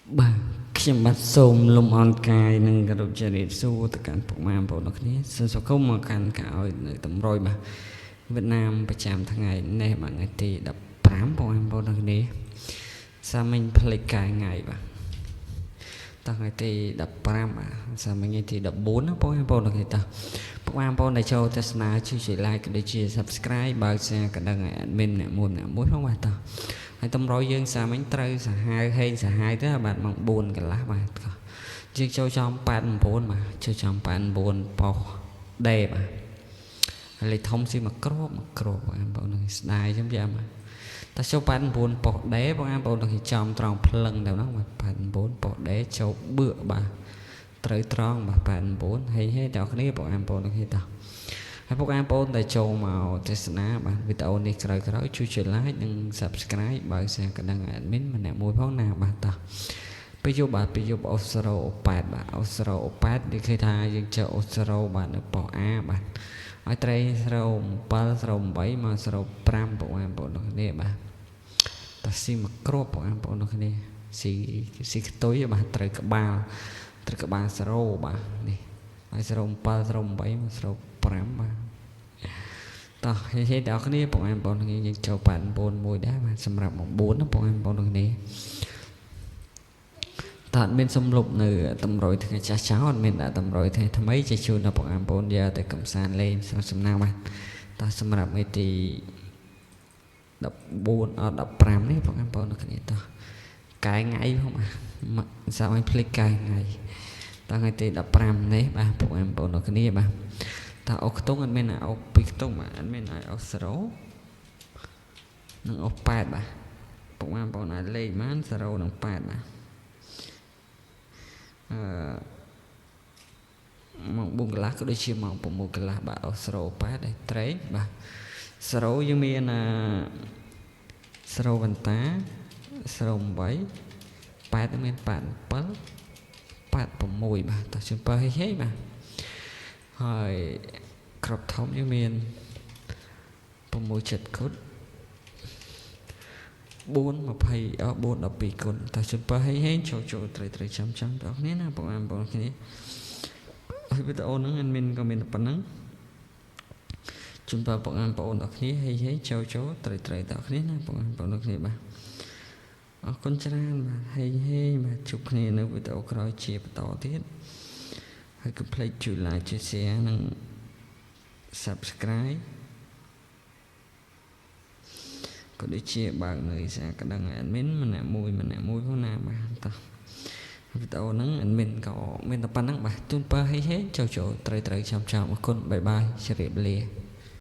Bàខ្ញុំបាទសូមលំអរកាយនិងគោរពជម្រាបសួរទៅកាន់ពុកម៉ែបងប្អូនទាំងគ្នាសូមស្វាគមន៍មកកាន់ការឲ្យនៅតម្រុយបាទវៀតណាមប្រចាំថ្ងៃនេះបាទថ្ងៃទី15បងប្អូនទាំងគ្នាសាមិញផ្លេចកាយថ្ងៃបាទតថ្ងៃទី15បាទសាមិញថ្ងៃទី14ណាបងប្អូនទាំងគ្នាតពុកម៉ែបងប្អូនដែលចូលទស្សនាជួយ like ក៏ដូចជា subscribe បើក share ក៏ដឹងឲ្យ admin អ្នកមួយផងបាទតហើយតម្រុយយើងសាមិញត្រូវសាហាវហេងសាហាវទៅបាទម៉ោង4កន្លះបាទយើងចូលចំ89បាទចូលចំ89ប៉ោះដេបាទលេខធំស៊ីមួយគ្រាប់បងប្អូននឹងស្ដាយខ្ញុំយ៉ាបាទតែចូល89ប៉ោះដេបងប្អូននឹងចំត្រង់ភ្លឹងទៅហ្នឹងបាទ89ប៉ោះដេចូលបឿបាទត្រូវត្រង់បាទ89ហេដល់គ្នាបងប្អូននឹងតោះហើយពួកបងប្អូនដែលចូលមកទស្សនាបាទវីដេអូនេះក្រោយជួយ like និង subscribe បើសិនក៏ដឹង admin ម្នាក់មួយផងណាបាទតោះពេលយប់អូសរ៉ូ8បាទអូសរ៉ូ8និយាយថាយើងចើអូសរ៉ូបាទនៅប៉ោះ A បាទឲ្យត្រីសរ៉ូ7សរ៉ូ8មកសរ៉ូ5បងប្អូននេះបាទតោះស៊ីមកគ្រាប់បងប្អូននេះស៊ីខ្ទុយបាទត្រូវក្បាលសរ៉ូបាទនេះហើយសរ៉ូ7សរ៉ូ8មកសរ៉ូ5បាទតោះហេដល់គ្នាបងប្អូនគ្នាយើងចូល89មួយដែរបាទសម្រាប់មក4ណាបងប្អូនគ្នាតើអត់មានសំលុបនៅតម្រុយថ្ងៃចាស់ចោលអត់មានដាក់តម្រុយថ្ងៃថ្មីជាជូនដល់បងប្អូនយកទៅកំសាន្តលេងសំណាងបាទតើសម្រាប់ថ្ងៃទី14អត់15នេះបងប្អូនគ្នាតោះកាយថ្ងៃផងបាទសាប់ឲ្យភ្លេចកាយថ្ងៃតើថ្ងៃទី15នេះបាទបងប្អូនគ្នាបាទតើអុកខ្ទង់អត់មានអុក2ខ្ទង់បាទអត់មានឲ្យអុក0និងអុក8បាទបងប្អូនអាចលេខបាន0និង8បាទមក4កន្លះក៏ដូចជាមក6កន្លះបាទអុក0 8ដែរត្រេកបាទ0យើងមាន0វន្តា0 8 8មាន8 7 8 6បាទតោះចំបើហេបាទហើយក្របធំយើងមាន6 7គុណ4 20 4 12គុណតើចំបើហេចូលត្រីចាំបងប្អូនណាបងប្អូនគ្នាហើយវីដេអូហ្នឹងadminក៏មានតែប៉ុណ្ណឹងជូនបងប្អូនទាំងគ្នាហេចូលត្រីទាំងគ្នាណាបងប្អូនគ្នាបាទអរគុណច្រើនបាទហេបាទជួបគ្នានៅវីដេអូក្រោយជាបន្តទៀតហើយកុំភ្លេចជួយ like ជួយ share និង subscribe ក៏ដូចជាបើកនៅសារកណ្ដឹង admin ម្នាក់មួយផងណាបាទតោះវីដេអូហ្នឹង admin ក៏មានតែប៉ុណ្្នឹងបាទជូនបើហេចូលត្រីចាំអរគុណបាយជម្រាបលា